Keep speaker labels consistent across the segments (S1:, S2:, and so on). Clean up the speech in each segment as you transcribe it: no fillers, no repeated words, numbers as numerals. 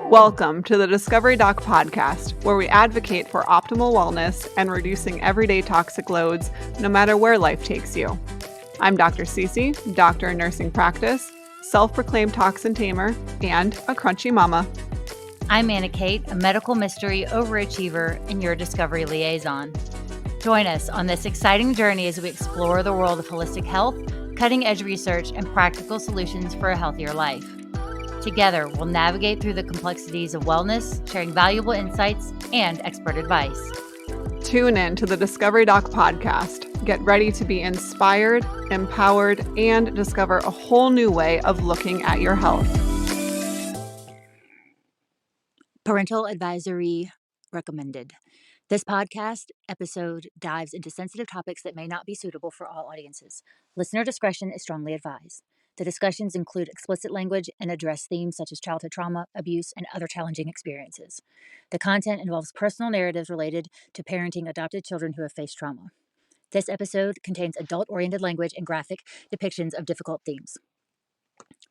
S1: Welcome to the Discovery Doc podcast, where we advocate for optimal wellness and reducing everyday toxic loads, no matter where life takes you. I'm Dr. CeCe, doctor in nursing practice, self-proclaimed toxin tamer, and a crunchy mama.
S2: I'm Annah Kate, a medical mystery overachiever and your discovery liaison. Join us on this exciting journey as we explore the world of holistic health, cutting-edge research, and practical solutions for a healthier life. Together, we'll navigate through the complexities of wellness, sharing valuable insights and expert advice.
S1: Tune in to the Discovery Doc podcast. Get ready to be inspired, empowered, and discover a whole new way of looking at your health.
S2: Parental advisory recommended. This podcast episode dives into sensitive topics that may not be suitable for all audiences. Listener discretion is strongly advised. The discussions include explicit language and address themes such as childhood trauma, abuse, and other challenging experiences. The content involves personal narratives related to parenting adopted children who have faced trauma. This episode contains adult-oriented language and graphic depictions of difficult themes.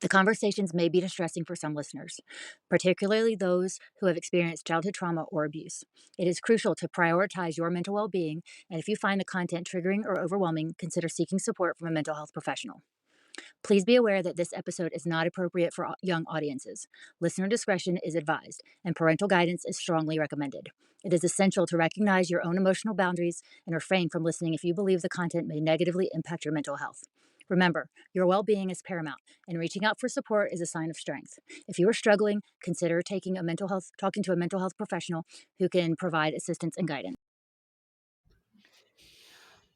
S2: The conversations may be distressing for some listeners, particularly those who have experienced childhood trauma or abuse. It is crucial to prioritize your mental well-being, and if you find the content triggering or overwhelming, consider seeking support from a mental health professional. Please be aware that this episode is not appropriate for young audiences. Listener discretion is advised, and parental guidance is strongly recommended. It is essential to recognize your own emotional boundaries and refrain from listening if you believe the content may negatively impact your mental health. Remember, your well-being is paramount, and reaching out for support is a sign of strength. If you are struggling, consider talking to a mental health professional who can provide assistance and guidance.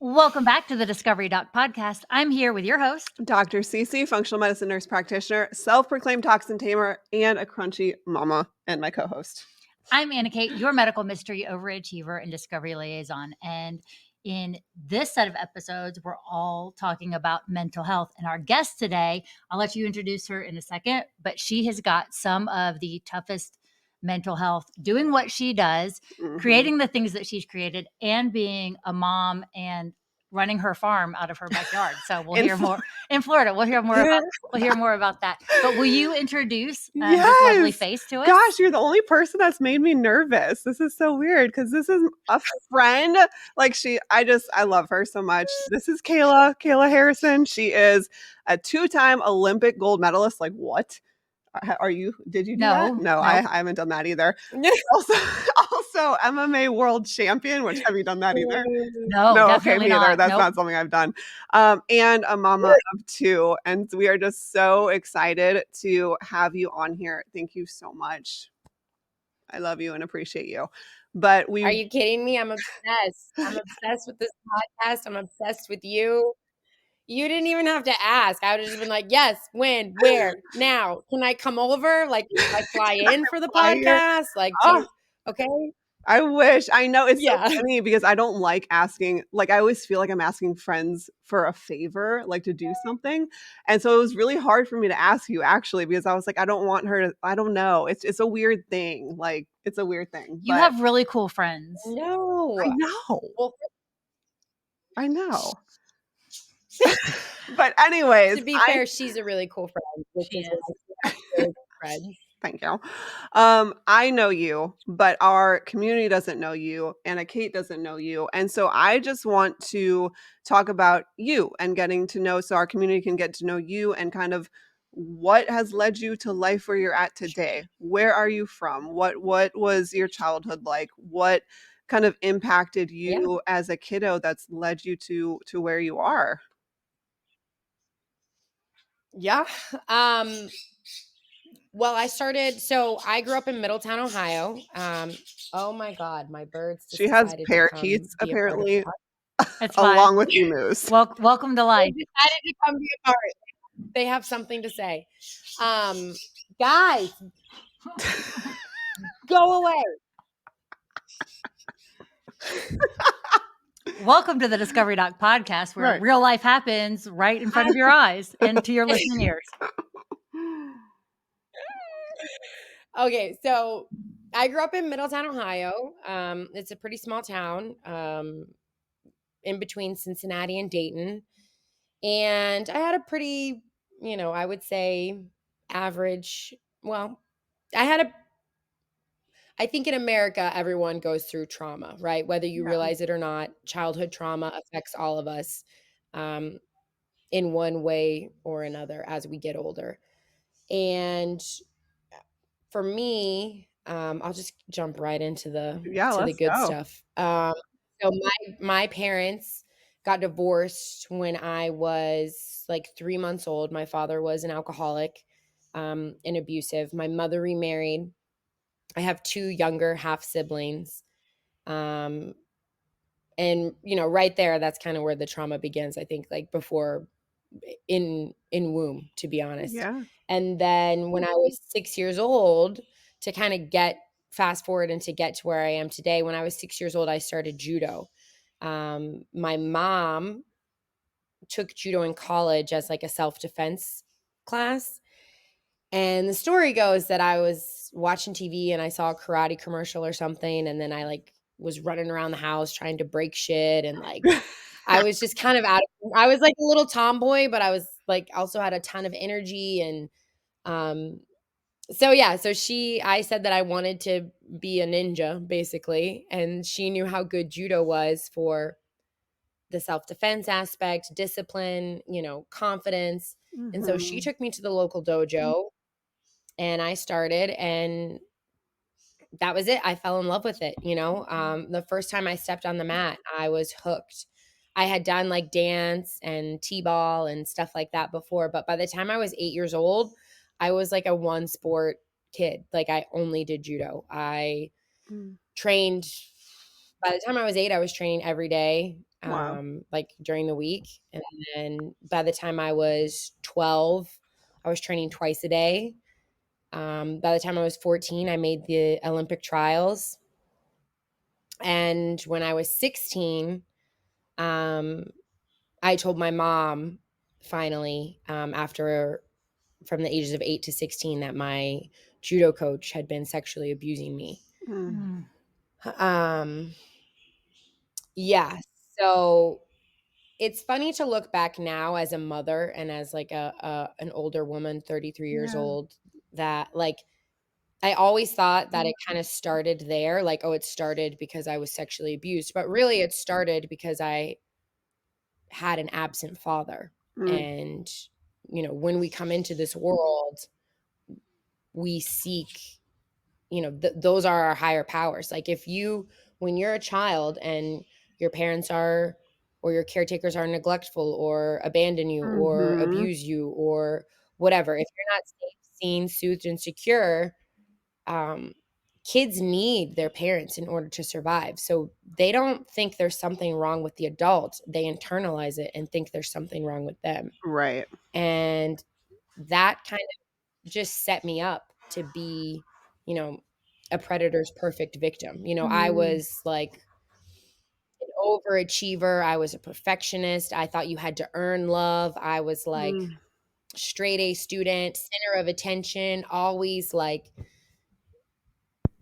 S2: Welcome back to the Discovery Doc podcast. I'm here with your host,
S1: Dr. CeCe, functional medicine nurse practitioner, self-proclaimed toxin tamer, and a crunchy mama, and my co-host.
S2: I'm Annah Kate, your medical mystery overachiever and discovery liaison. And in this set of episodes, we're all talking about mental health. And our guest today, I'll let you introduce her in a second, but she has got some of the toughest mental health, doing what she does, creating the things that she's created, and being a mom and running her farm out of her backyard. So we'll hear more in Florida. We'll hear more about that. But will you introduce this lovely face to us?
S1: Gosh, you're the only person that's made me nervous. This is so weird because this is a friend. I love her so much. This is Kayla Harrison. She is a 2-time Olympic gold medalist. Like what? Did you do that? No, I haven't done that either. also MMA world champion, which have you done that either?
S2: No,
S1: okay, me either. That's not something I've done. And a mama of 2. And we are just so excited to have you on here. Thank you so much. I love you and appreciate you. But
S3: Are you kidding me? I'm obsessed. I'm obsessed with this podcast. I'm obsessed with you. You didn't even have to ask. I would have just been like, yes, when, where, now. Can I come over? Like, fly in for the podcast? Okay.
S1: I wish. I know it's so funny because I don't like asking. Like, I always feel like I'm asking friends for a favor, like to do something. And so it was really hard for me to ask you actually, because I was like, I don't want her to, I don't know. It's a weird thing. Like, it's a weird thing.
S2: You have really cool friends.
S3: No.
S1: I know. Well, I know. But anyways,
S3: to be fair, she's a really cool friend. Which is really friend.
S1: Thank you. I know you, but our community doesn't know you, and Kate doesn't know you. And so I just want to talk about you and getting to know, so our community can get to know you and kind of what has led you to life where you're at today. Where are you from? What was your childhood like? What kind of impacted you as a kiddo that's led you to where you are?
S3: Yeah. Well, I grew up in Middletown, Ohio. Oh my God, my birds.
S1: She has parakeets apparently, along with emus.
S2: Welcome to life.
S3: They decided to come be a part. They have something to say. Guys, go away.
S2: Welcome to the Discovery Doc podcast, where real life happens right in front of your eyes and to your listening ears.
S3: Okay, so I grew up in Middletown, Ohio. It's a pretty small town in between Cincinnati and Dayton. And I had a pretty, I would say average, I had a I think in America, everyone goes through trauma, right? Whether you
S1: Yeah.
S3: realize it or not, childhood trauma affects all of us um, in one way or another as we get older. And for me, I'll just jump right into
S1: Yeah,
S3: the
S1: let's
S3: good
S1: go.
S3: stuff. So my parents got divorced when I was like 3 months old. My father was an alcoholic and abusive. My mother remarried. I have two younger half siblings. Um, and right there, that's kind of where the trauma begins. I think like before in womb, to be honest.
S1: Yeah.
S3: And then when I was 6 years old, to kind of get fast forward and to get to where I am today, when I was 6 years old, I started judo. My mom took judo in college as like a self defense class. And the story goes that I was watching TV and I saw a karate commercial or something. And then I like was running around the house trying to break shit. And like, I was just kind of I was like a little tomboy, but I was like also had a ton of energy. And um, so, yeah, I said that I wanted to be a ninja basically. And she knew how good judo was for the self defense aspect, discipline, confidence. And so she
S1: Mhm.
S3: took me to the local dojo and I started, and that was it. I fell in love with it. The first time I stepped on the mat, I was hooked. I had done like dance and t-ball and stuff like that before, but by the time I was 8 years old, I was like a one sport kid. Like I only did judo. I
S1: Mm.
S3: trained by the time I was 8, I was training every day,
S1: Wow.
S3: like during the week. And then by the time I was 12, I was training twice a day. By the time I was 14, I made the Olympic trials. And when I was 16, um, I told my mom finally, after from the ages of 8 to 16, that my judo coach had been sexually abusing me.
S1: Mm.
S3: Um, yeah. So it's funny to look back now as a mother and as like an older woman, 33 years
S1: Yeah.
S3: old, that like I always thought that it kind of started there, like, oh, it started because I was sexually abused, but really it started because I had an absent father.
S1: Mm.
S3: And, when we come into this world, we seek, those are our higher powers. Like when you're a child and your parents are, or your caretakers are neglectful or abandon you or
S1: Mhm.
S3: abuse you or whatever, if you're not safe, seen, soothed, and secure, um, kids need their parents in order to survive. So they don't think there's something wrong with the adult. They internalize it and think there's something wrong with them.
S1: Right.
S3: And that kind of just set me up to be, you know, a predator's perfect victim. I
S1: Mm.
S3: was like an overachiever. I was a perfectionist. I thought you had to earn love. I was like
S1: Mm.
S3: straight A student, center of attention,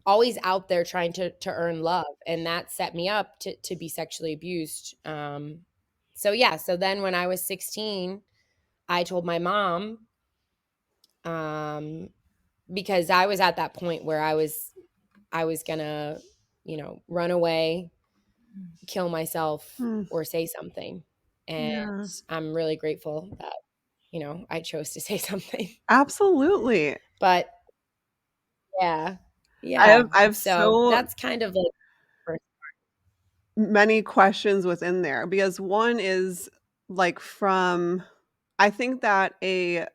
S3: always out there trying to earn love, and that set me up to be sexually abused. So yeah, so then when I was 16, I told my mom, um, because I was at that point where I was gonna, run away, kill myself,
S1: Mm.
S3: or say something. And
S1: Yeah.
S3: I'm really grateful that I chose to say something.
S1: Absolutely.
S3: But yeah,
S1: I have
S3: yeah.
S1: I have
S3: So
S1: so
S3: that's kind of like first.
S1: many questions within there because one is like from I think that a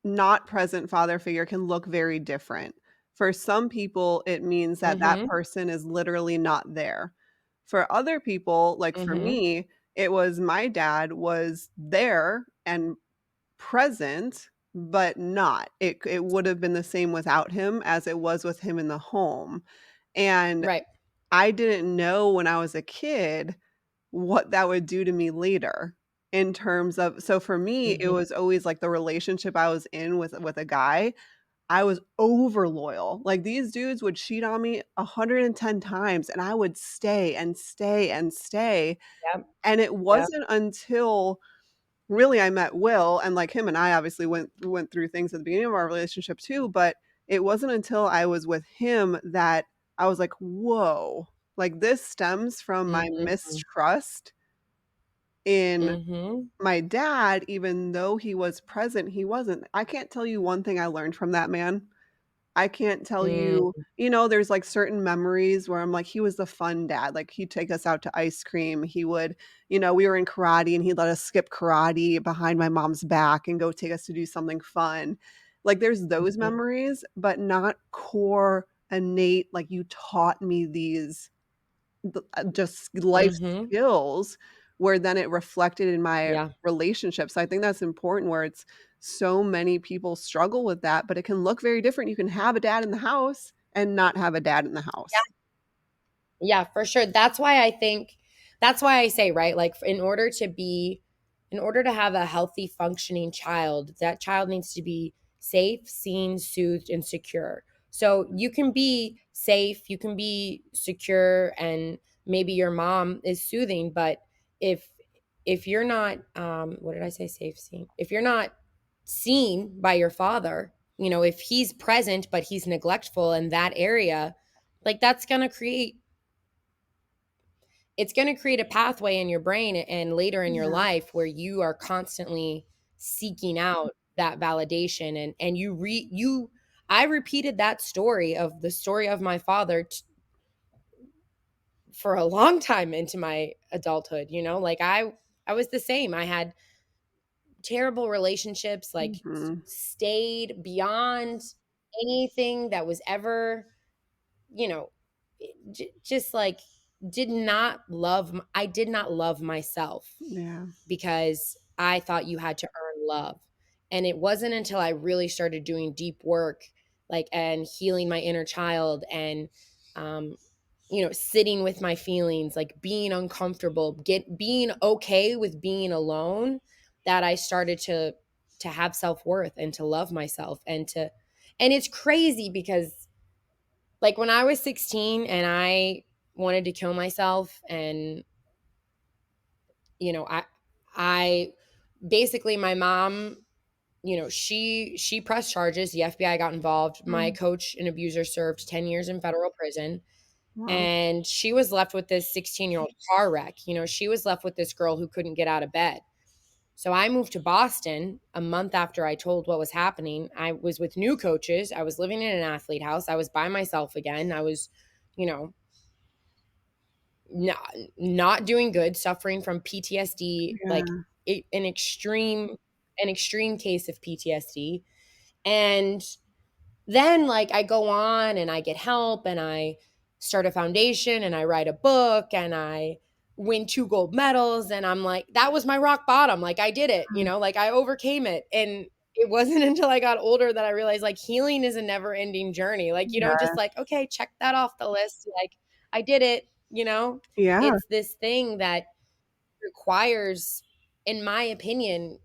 S1: not present father figure can look very different. For some people, it means that that
S3: Mm-hmm.
S1: person is literally not there. For other people, like for
S3: Mm-hmm.
S1: me, it was my dad was there and present, but not. It would have been the same without him as it was with him in the home. And
S3: Right.
S1: I didn't know when I was a kid what that would do to me later in terms of so for me, it
S3: Mm-hmm.
S1: was always like the relationship I was in with a guy, I was over loyal. Like these dudes would cheat on me 110 times and I would stay and stay and stay.
S3: Yep.
S1: And it
S3: Yep.
S1: wasn't until really I met Will and like him and I obviously went through things at the beginning of our relationship too, but it wasn't until I was with him that I was like, "Whoa." Like, this stems from my
S3: Mhm.
S1: mistrust in
S3: Mhm.
S1: my dad, even though he was present, he wasn't. I can't tell you one thing I learned from that man. I can't tell
S3: Mm.
S1: you, there's, like, certain memories where I'm like, he was the fun dad, like, he'd take us out to ice cream, he would we were in karate and he'd let us skip karate behind my mom's back and go take us to do something fun. Like, there's those
S3: Mhm.
S1: memories, but not core, innate, like, you taught me these just life
S3: Mhm.
S1: skills where then it reflected in my
S3: Yeah.
S1: relationships. I think that's important where it's so many people struggle with that, but it can look very different. You can have a dad in the house and not have a dad in the house.
S3: Yeah, for sure. That's why I say, right? Like in order to have a healthy functioning child, that child needs to be safe, seen, soothed, and secure. So you can be safe, you can be secure, and maybe your mom is soothing, but if if you're not what did I say, safe, seen? If you're not seen by your father, if he's present but he's neglectful in that area, like that's going to create it's going to create a pathway in your brain and later in your
S1: Yeah.
S3: life where you are constantly seeking out that validation and you I repeated that story of the story of my father for a long time into my adulthood, like I was the same. I had terrible relationships, like
S1: Mhm.
S3: stayed beyond anything that was ever, you know just like I did not love myself
S1: Yeah.
S3: because I thought you had to earn love. And it wasn't until I really started doing deep work, like, and healing my inner child and, um, sitting with my feelings, like being uncomfortable, being okay with being alone, that I started to have self-worth and to love myself and it's crazy because like when I was 16 and I wanted to kill myself and I basically my mom, she pressed charges, the FBI got involved. My
S1: Mm.
S3: coach and abuser served 10 years in federal prison
S1: Wow.
S3: and she was left with this 16-year-old car wreck. She was left with this girl who couldn't get out of bed. So I moved to Boston a month after I told what was happening. I was with new coaches. I was living in an athlete house. I was by myself again. I was, you know, not doing good, suffering from PTSD, like
S1: Yeah.
S3: an extreme case of PTSD. And then like I go on and I get help and I start a foundation and I write a book and I win 2 gold medals and I'm like that was my rock bottom, like I did it,
S1: Mm.
S3: like I overcame it. It wasn't until I got older that I realized like healing is a never ending journey. Like you don't just
S1: Yeah.
S3: like okay, check that off the list, like I did it.
S1: Yeah.
S3: It's this thing that requires, in my opinion,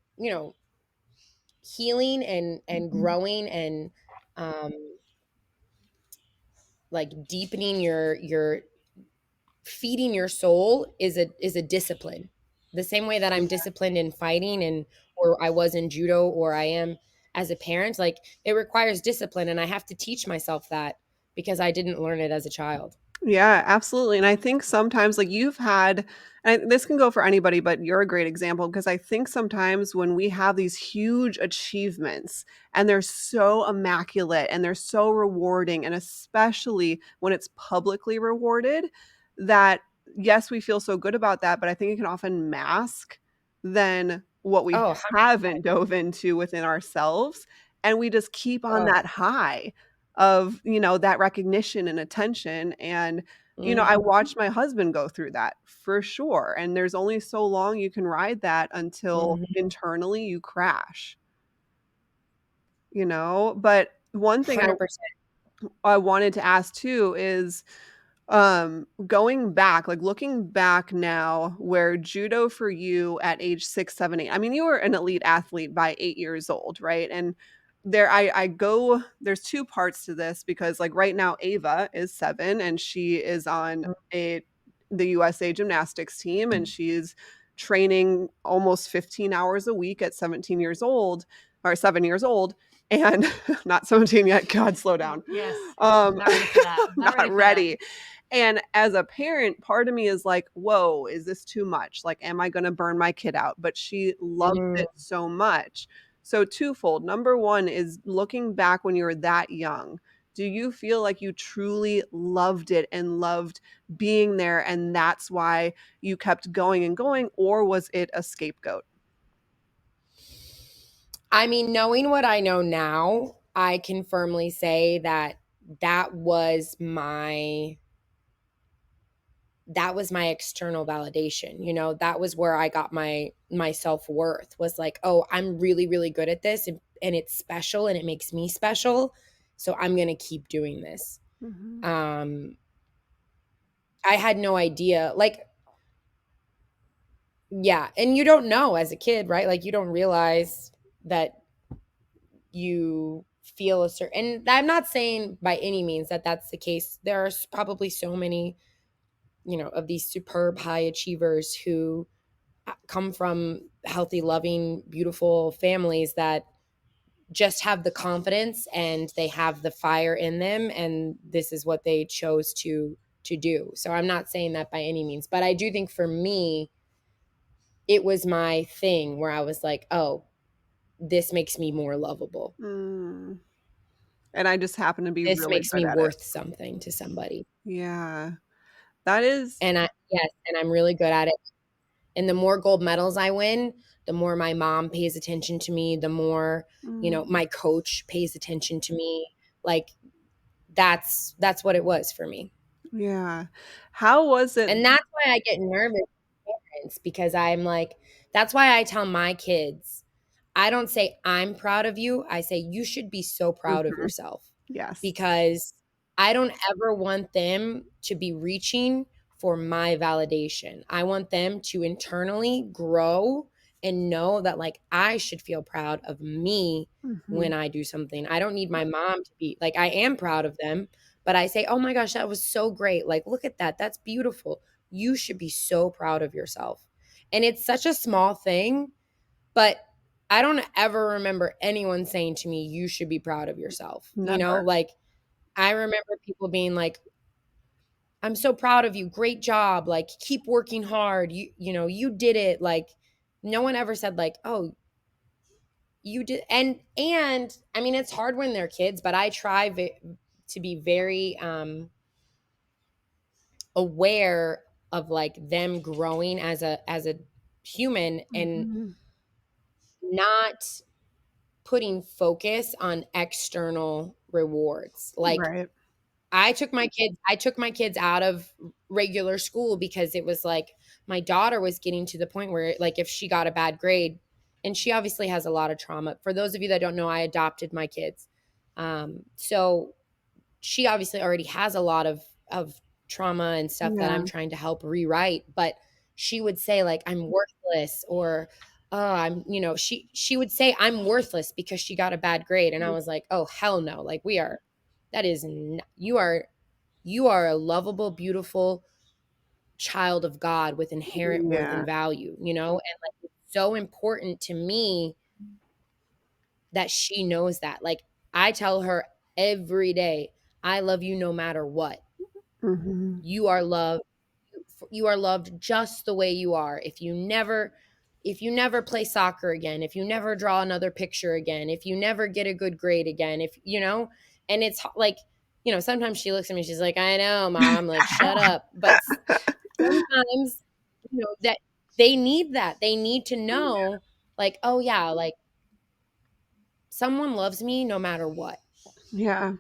S3: healing and
S1: Mhm.
S3: growing and um like deepening your feeding your soul is a discipline. The same way that I'm disciplined in fighting and or I was in judo or I am as a parent, like it requires discipline and I have to teach myself that because I didn't learn it as a child.
S1: Yeah, absolutely, and I think sometimes, like, you've had and this can go for anybody, but you're a great example because I think sometimes when we have these huge achievements and they're so immaculate and they're so rewarding, and especially when it's publicly rewarded, that, yes, we feel so good about that, but I think it can often mask then what we
S3: Oh,
S1: haven't
S3: 100%.
S1: dove into within ourselves, and we just keep on
S3: Oh.
S1: that high of, that recognition and attention, and, I
S3: Mhm.
S1: watched my husband go through that for sure, and there's only so long you can ride that until
S3: Mhm.
S1: internally you crash, But one thing I
S3: 100%.
S1: I wanted to ask too is going back, like looking back now where judo for you at age 6, 7, 8. I mean, you were an elite athlete by 8 years old, right? And there's two parts to this because like right now Ava is 7 and she is on the USA gymnastics team and she's training almost 15 hours a week at 17 years old or 7 years old. and not 17 yet, God, slow down.
S2: Yes.
S1: Um,
S2: Not ready for that. Not ready
S1: not
S2: for that.
S1: ready. And as a parent, part of me is like, "Whoa, is this too much? Like, am I gonna burn my kid out?" But she loves
S3: Mm.
S1: it so much. So twofold. Number 1 is looking back when you were that young. Do you feel like you truly loved it and loved being there, and that's why you kept going and going, or was it a scapegoat?
S3: I mean, knowing what I know now, I can firmly say that that was my that was my external validation. You know, that was where I got my self-worth, was like, "Oh, I'm really really good at this, and it's special and it makes me special. So I'm going to keep doing this."
S1: Mhm.
S3: Um I had no idea. Like, yeah, and you don't know as a kid, right? Like you don't realize that you feel a certain, and I'm not saying by any means that that's the case. There are probably so many, of these superb high achievers who come from healthy, loving, beautiful families that just have the confidence and they have the fire in them, and this is what they chose to do. So I'm not saying that by any means, but I do think for me it was my thing where I was like, "Oh, this makes me more lovable.
S1: Mm. And I just happen to be
S3: This
S1: really
S3: makes
S1: good
S3: me
S1: at it.
S3: worth something to somebody."
S1: Yeah. That is
S3: And I'm really good at it. And the more gold medals I win, the more my mom pays attention to me, the more,
S1: mm,
S3: my coach pays attention to me. Like that's what it was for me.
S1: yeah. How was it
S3: And that's why I get nervous with parents, because I'm like, that's why I tell my kids, I don't say I'm proud of you. I say you should be so proud of
S1: Mhm.
S3: yourself,
S1: Yes.
S3: because I don't ever want them to be reaching for my validation. I want them to internally grow and know that, like, I should feel proud of me when
S1: Mhm.
S3: I do something. I don't need my mom to be like, I am proud of them, but I say, "Oh my gosh, that was so great. Like, look at that. That's beautiful. You should be so proud of yourself." And it's such a small thing, but I don't ever remember anyone saying to me, "You should be proud of yourself."
S1: Never.
S3: Like, I remember people being like, "I'm so proud of you. Great job. Like, keep working hard. You did it." Like, no one ever said like, "Oh, you did." And I mean, it's hard when they're kids, but I try to be very aware of like them growing as a human, and
S1: Mhm.
S3: not putting focus on external rewards. Like,
S1: Right.
S3: I took my kids out of regular school because it was like my daughter was getting to the point where, like, if she got a bad grade, and she obviously has a lot of trauma. For those of you that don't know, I adopted my kids. So she obviously already has a lot of trauma and stuff that
S1: Yeah.
S3: I'm trying to help rewrite, but she would say like, "I'm worthless," or she would say I'm worthless because she got a bad grade, and I was like, "Oh hell no. Like, you are a lovable, beautiful child of God with inherent worth
S1: Yeah.
S3: and value, and like it's so important to me that she knows that. Like, I tell her every day, I love you no matter what.
S1: Mhm.
S3: You are loved. You are loved just the way you are. If you never play soccer again, if you never draw another picture again, if you never get a good grade again, if and it's like, sometimes she looks at me, she's like, "I know, mom, like, shut up." But sometimes, that they need that. They need to know, like, "Oh yeah, like someone loves me no matter what."
S1: Yeah.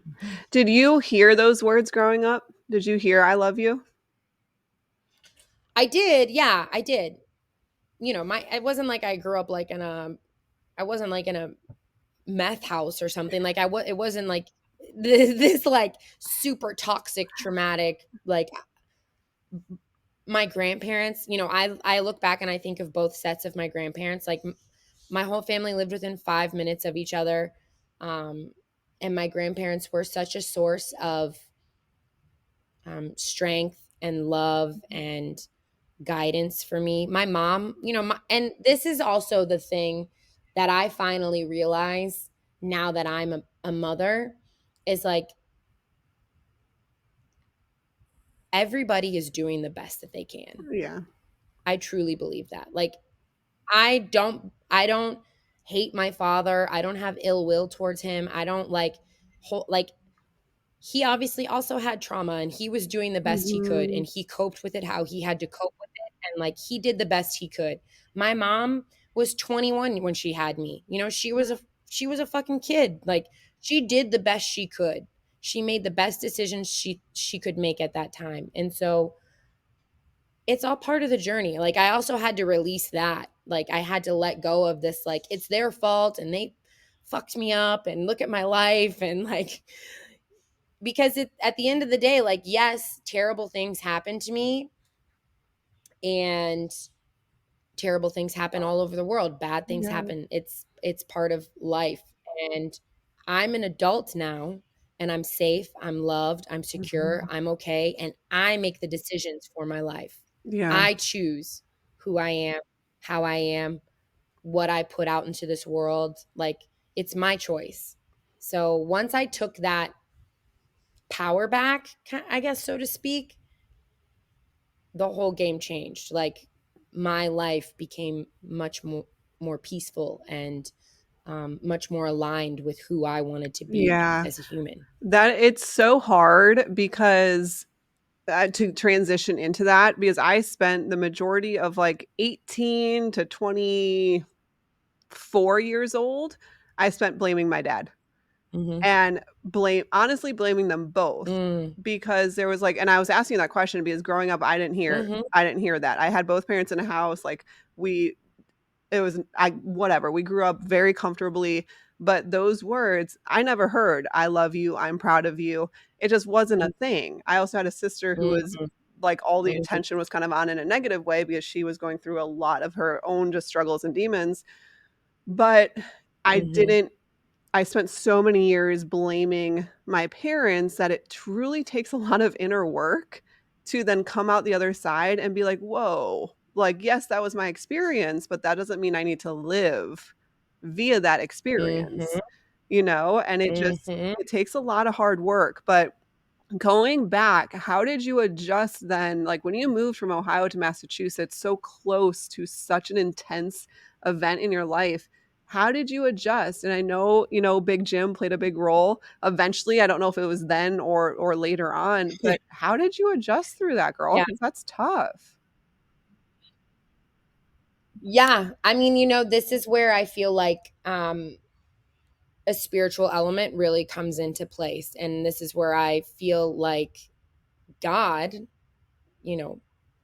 S1: Did you hear those words growing up? Did you hear "I love you"?
S3: I did, yeah, I did. My it wasn't like I wasn't like in a meth house or something. Like, it wasn't like this like super toxic, traumatic, like, my grandparents. I look back and I think of both sets of my grandparents. Like, my whole family lived within 5 minutes of each other, um, and my grandparents were such a source of strength and love and guidance for me. My mom, and this is also the thing that I finally realize now that I'm a mother is like everybody is doing the best that they can.
S1: Yeah.
S3: I truly believe that. Like I don't hate my father. I don't have ill will towards him. I don't like he obviously also had trauma and he was doing the best he could
S1: Mhm.
S3: and he coped with it how he had to cope with it and like he did the best he could. My mom was 21 when she had me. You know, she was a fucking kid. Like she did the best she could. She made the best decisions she could make at that time. And so it's all part of the journey. Like I also had to release that. Like I had to let go of this like it's their fault and they fucked me up and look at my life and like because at the end of the day like yes, terrible things happen to me and terrible things happen all over the world. Bad things
S1: Yeah.
S3: happen. It's part of life and I'm an adult now and I'm safe, I'm loved, I'm secure,
S1: Mhm.
S3: I'm okay and I make the decisions for my life.
S1: Yeah.
S3: I choose who I am, how I am, what I put out into this world. Like it's my choice. So once I took that power back, I guess so to speak, the whole game changed. Like my life became much more peaceful and much more aligned with who I wanted to be
S1: Yeah.
S3: as a human.
S1: That it's so hard because to transition into that because I spent the majority of like 18 to 24 years old, I spent blaming my dad
S3: Mm-hmm.
S1: and honestly blaming them both
S3: Mm,
S1: because there was like, and I was asking that question because growing up,
S3: mm-hmm.
S1: I didn't hear that. I had both parents in a house. Like we it was whatever. We grew up very comfortably, but those words I never heard. I love you. I'm proud of you. It just wasn't a thing. I also had a sister who was
S3: Mm-hmm.
S1: like all the
S3: Mm-hmm.
S1: attention was kind of on in a negative way because she was going through a lot of her own just struggles and demons. But I
S3: Mm-hmm.
S1: didn't I spent so many years blaming my parents that it truly takes a lot of inner work to then come out the other side and be like, "Whoa, like, yes, that was my experience, but that doesn't mean I need to live via that
S3: Mm-hmm.
S1: experience," you know? And
S3: Mm-hmm.
S1: it takes a lot of hard work, but going back, how did you adjust then? Like, when you moved from Ohio to Massachusetts, so close to such an intense event in your life, how did you adjust? And I know, Big Jim played a big role eventually. I don't know if it was then or later on, but how did you adjust through that, girl?
S3: Yeah.
S1: Because that's tough.
S3: Yeah. I mean, this is where I feel like a spiritual element really comes into place. And this is where I feel like God, you know,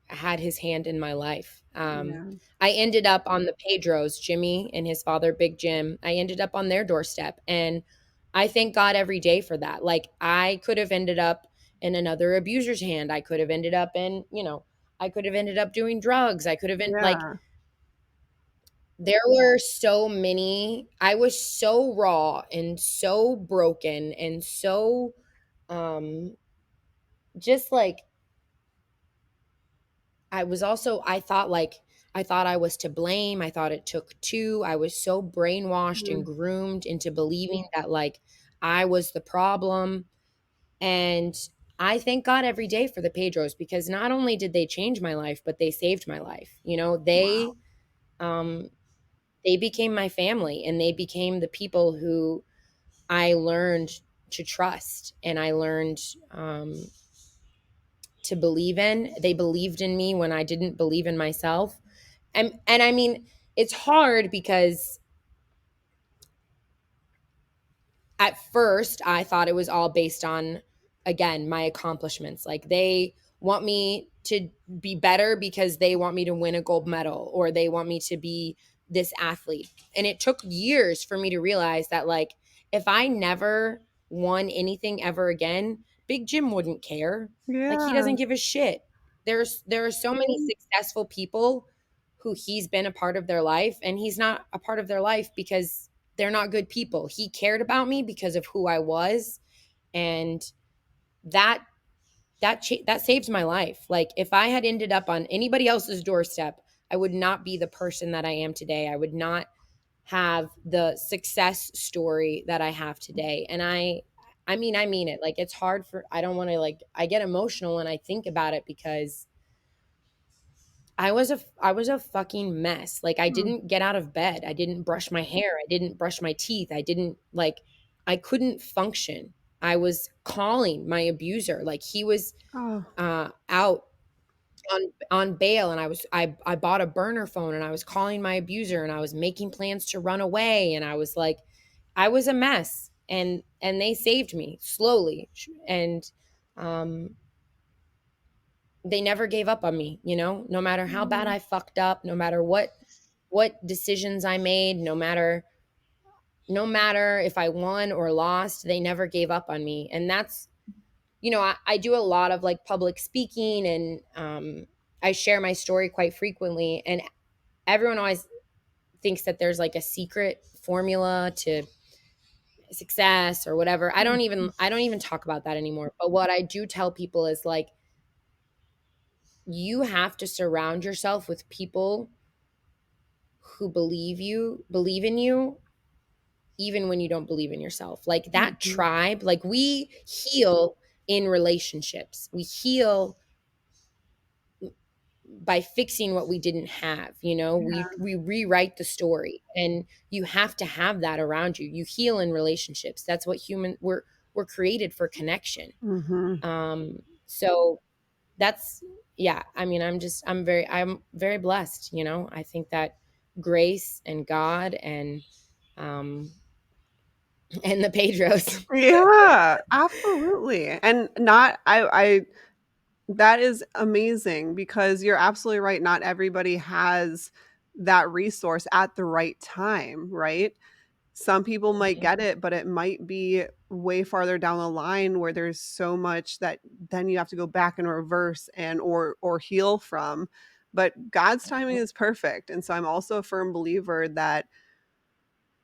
S3: had his hand in my life.
S1: Yeah.
S3: I ended up on the Pedros, Jimmy and his father, Big Jim. I ended up on their doorstep. And I thank God every day for that. Like, I could have ended up in another abuser's hand. I could have ended up I could have ended up doing drugs. I could have been like,
S1: Yeah.
S3: there were so many. I was so raw and so broken and so um just like I thought I was to blame. I thought it took two. I was so brainwashed and
S1: Mm.
S3: groomed into believing that like I was the problem. And I thank God every day for the Pedros because not only did they change my life, but they saved my life.
S1: Wow.
S3: Um they became my family and they became the people who I learned to trust and I learned to believe in. They believed in me when I didn't believe in myself. And I mean, it's hard because at first I thought it was all based on, again, my accomplishments. Like they want me to be better because they want me to win a gold medal or they want me to be this athlete. And it took years for me to realize that like if I never won anything ever again, Big Jim wouldn't care. Like he
S1: Yeah.
S3: doesn't give a shit. There are so many successful people who he's been a part of their life and he's not a part of their life because they're not good people. He cared about me because of who I was, and that that saves my life. Like if I had ended up on anybody else's doorstep, I would not be the person that I am today. I would not. have the success story that I have today. And I mean it. Like, it's hard for, I don't want to, like, I get emotional when I think about it because I was a fucking mess. Like, I
S1: Mm.
S3: didn't get out of bed. I didn't brush my hair. I didn't brush my teeth. I didn't, like, I couldn't function. I was calling my abuser. Like, he was
S1: Oh.
S3: out on bail, and I bought a burner phone, and I was calling my abuser, and I was making plans to run away, and I was like, I was a mess, and they saved me slowly. And um they never gave up on me, no matter how bad
S1: Mm.
S3: I fucked up, no matter what decisions I made, no matter if I won or lost, they never gave up on me. And that's, I do a lot of like public speaking, and I share my story quite frequently. And everyone always thinks that there's like a secret formula to success or whatever. I don't even talk about that anymore. But what I do tell people is like, you have to surround yourself with people who believe in you, even when you don't believe in yourself. Like, that
S1: Mhm.
S3: tribe, like, we heal in relationships. We heal by fixing what we didn't have. We rewrite the story, and you have to have that around you. You heal in relationships. That's what we're created for, connection.
S1: Mhm.
S3: So that's, yeah, I mean, I'm very blessed. I think that grace and God um and the Pedros.
S1: Yeah, absolutely, and not I that is amazing because you're absolutely right, not everybody has that resource at the right time, right? Some people might
S3: Mhm.
S1: get it, but it might be way farther down the line where there's so much that then you have to go back and reverse and or heal from. But God's timing is perfect, and so I'm also a firm believer that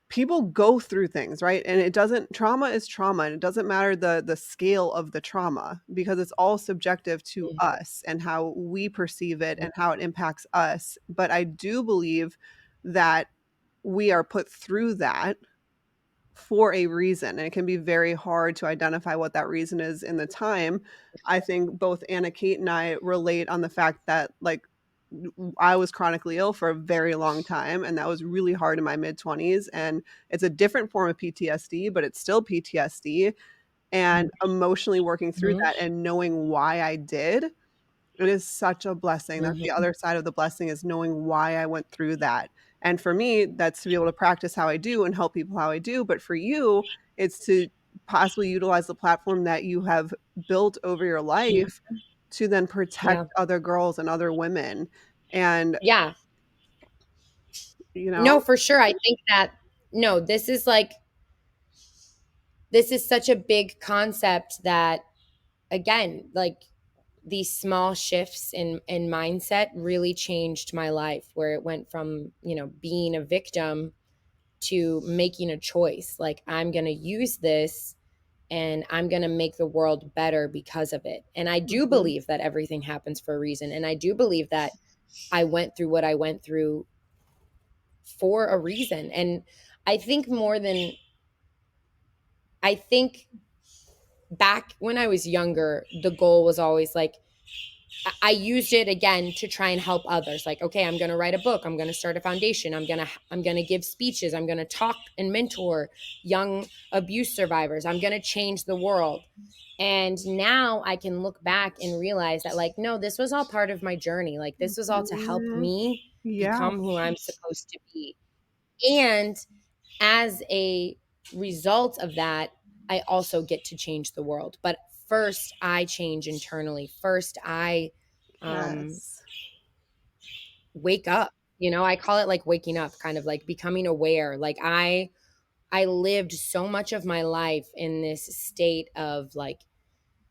S1: people go through things, right? And it doesn't trauma is trauma, and it doesn't matter the scale of the trauma because it's all subjective to
S3: Mhm.
S1: us and how we perceive it and how it impacts us. But I do believe that we are put through that for a reason, and it can be very hard to identify what that reason is in the time. I think both Anna, Kate, and I relate on the fact that, like, I was chronically ill for a very long time, and that was really hard in my mid-20s, and it's a different form of PTSD, but it's still PTSD, and emotionally working through
S3: Mhm.
S1: that and knowing why I did, it is such a blessing. That's the
S3: Mhm.
S1: other side of the blessing is knowing why I went through that. And for me, that's to be able to practice how I do and help people how I do. But for you, it's to possibly utilize the platform that you have built over your
S3: Mhm.
S1: life to then protect
S3: Yeah.
S1: other girls and other women. And,
S3: Yeah.
S1: you know
S3: No, for sure. I think that, no, this is such a big concept that, again, like, these small shifts in mindset really changed my life, where it went from, being a victim to making a choice. Like, I'm going to use this, and I'm going to make the world better because of it. And I do
S1: Mhm,
S3: believe that everything happens for a reason. And I do believe that I went through what I went through for a reason. And I think more than, I think back when I was younger, the goal was always like, I used it again to try and help others. Like, okay, I'm going to write a book. I'm going to start a foundation. I'm going to give speeches. I'm going to talk and mentor young abuse survivors. I'm going to change the world. And now I can look back and realize that, like, no, this was all part of my journey. Like, this was all to help
S1: mhm.
S3: me
S1: Yeah,
S3: become who I'm supposed to be. And as a result of that, I also get to change the world. But first, I change internally. First, I um,
S1: yes.
S3: wake up. I call it like waking up, kind of like becoming aware. Like, I lived so much of my life in this state of like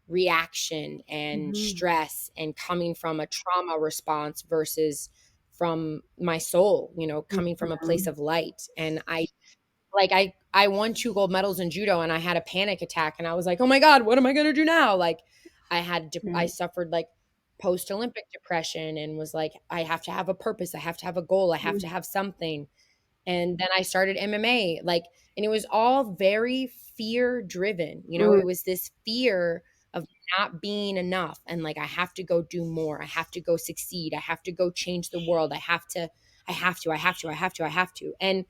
S3: reaction and
S1: Mhm,
S3: stress, and coming from a trauma response versus from my soul, coming from a place
S1: mhm,
S3: of light. And I won 2 gold medals in judo, and I had a panic attack, and I was like, "Oh my god, what am I going to do now?" Like, I
S1: right,
S3: suffered like post Olympic depression, and was like, I have to have a purpose, I have to have a goal, I have
S1: mm,
S3: to have something. And then I started MMA, like, and it was all very fear driven. You know,
S1: Mm,
S3: it was this fear of not being enough. And like, I have to go do more. I have to go succeed. I have to go change the world. I have to, I have to, I have to, I have to, I have to. And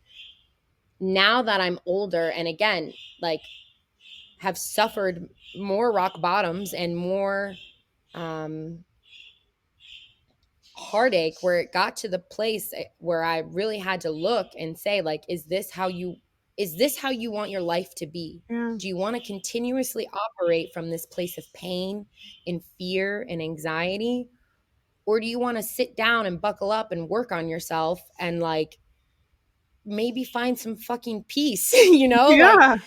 S3: now that I'm older and again, like, have suffered more rock bottoms and more um, heartache, where it got to the place where I really had to look and say, like, is this how you want your life to be?
S1: yeah.
S3: Do you want to continuously operate from this place of pain and fear and anxiety? Or do you want to sit down and buckle up and work on yourself and like maybe find some fucking peace, you know? Like,
S1: Yeah.